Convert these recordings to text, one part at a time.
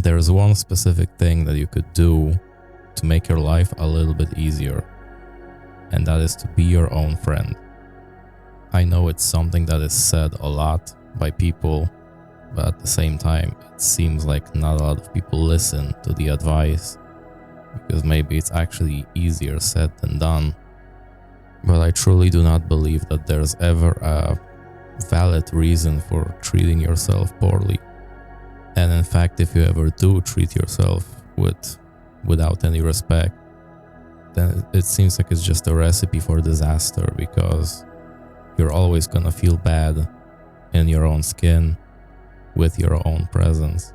There's one specific thing that you could do to make your life a little bit easier, and that is to be your own friend. I know it's something that is said a lot by people, but at the same time, it seems like not a lot of people listen to the advice, because maybe it's actually easier said than done. But I truly do not believe that there's ever a valid reason for treating yourself poorly. And in fact, if you ever do treat yourself without any respect, then it seems like it's just a recipe for disaster, because you're always gonna feel bad in your own skin with your own presence.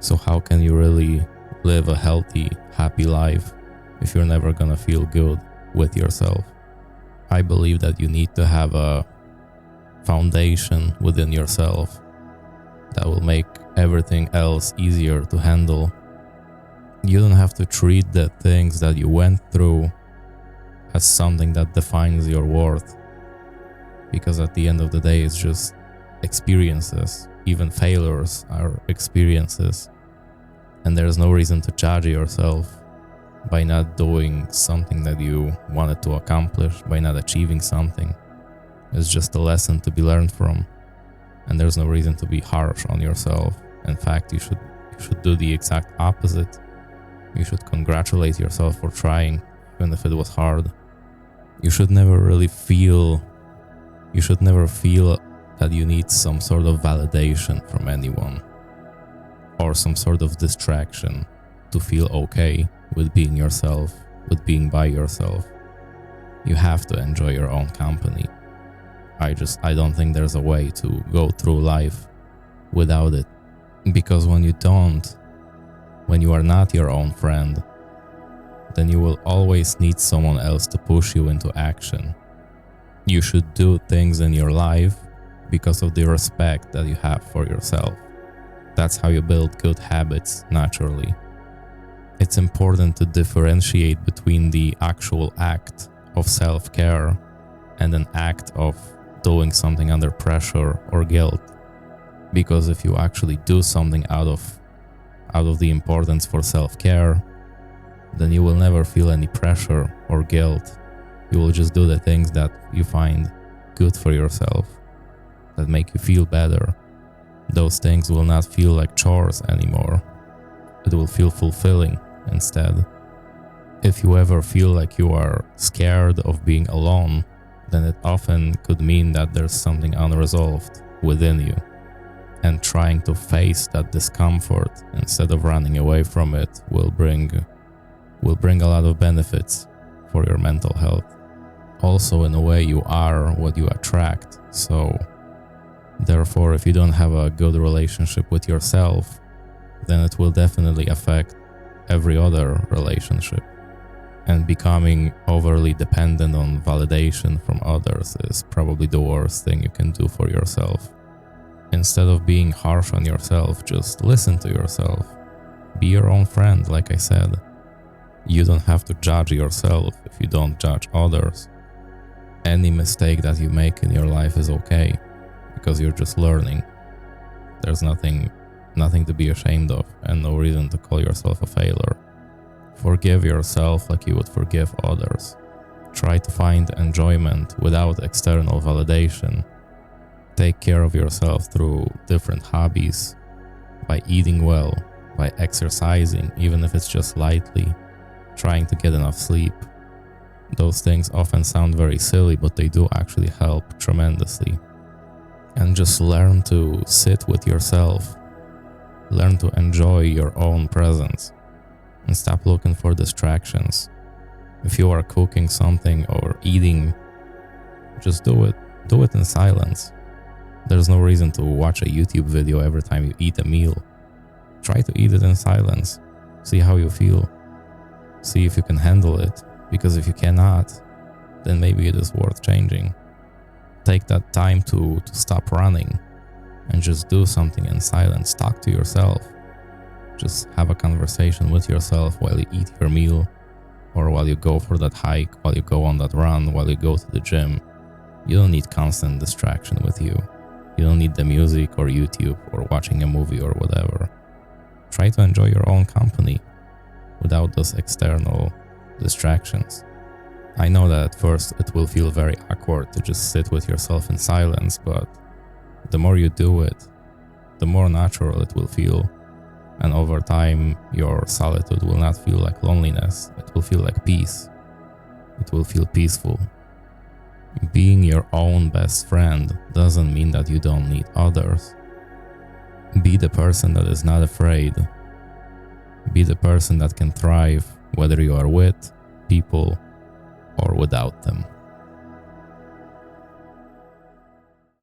So how can you really live a healthy, happy life if you're never gonna feel good with yourself? I believe that you need to have a foundation within yourself that will make everything else easier to handle. You don't have to treat the things that you went through as something that defines your worth, because at the end of the day, it's just experiences. Even failures are experiences, and there's no reason to judge yourself by not doing something that you wanted to accomplish, by not achieving something. It's just a lesson to be learned from, and there's no reason to be harsh on yourself. In fact, you should do the exact opposite. You should congratulate yourself for trying, even if it was hard. You should never feel that you need some sort of validation from anyone or some sort of distraction to feel okay with being yourself, with being by yourself. You have to enjoy your own company. I don't think there's a way to go through life without it. Because when you are not your own friend, then you will always need someone else to push you into action. You should do things in your life because of the respect that you have for yourself. That's how you build good habits naturally. It's important to differentiate between the actual act of self-care and an act of doing something under pressure or guilt. Because if you actually do something out of the importance for self-care, then you will never feel any pressure or guilt. You will just do the things that you find good for yourself, that make you feel better. Those things will not feel like chores anymore. It will feel fulfilling instead. If you ever feel like you are scared of being alone, then it often could mean that there's something unresolved within you. And trying to face that discomfort instead of running away from it will bring a lot of benefits for your mental health. Also, in a way, you are what you attract. So therefore, if you don't have a good relationship with yourself, then it will definitely affect every other relationship. And becoming overly dependent on validation from others is probably the worst thing you can do for yourself. Instead of being harsh on yourself, just listen to yourself. Be your own friend, like I said. You don't have to judge yourself if you don't judge others. Any mistake that you make in your life is okay, because you're just learning. There's nothing to be ashamed of, and no reason to call yourself a failure. Forgive yourself like you would forgive others. Try to find enjoyment without external validation. Take care of yourself through different hobbies, by eating well, by exercising, even if it's just lightly, trying to get enough sleep. Those things often sound very silly, but they do actually help tremendously. And just learn to sit with yourself. Learn to enjoy your own presence and stop looking for distractions. If you are cooking something or eating, just do it. Do it in silence. There's no reason to watch a YouTube video every time you eat a meal. Try to eat it in silence. See how you feel. See if you can handle it. Because if you cannot, then maybe it is worth changing. Take that time to stop running and just do something in silence. Talk to yourself. Just have a conversation with yourself while you eat your meal, or while you go for that hike, while you go on that run, while you go to the gym. You don't need constant distraction with you. You don't need the music or YouTube or watching a movie or whatever. Try to enjoy your own company without those external distractions. I know that at first it will feel very awkward to just sit with yourself in silence, but the more you do it, the more natural it will feel. And over time, your solitude will not feel like loneliness, it will feel like peace. It will feel peaceful. Being your own best friend doesn't mean that you don't need others. Be the person that is not afraid. Be the person that can thrive whether you are with people or without them.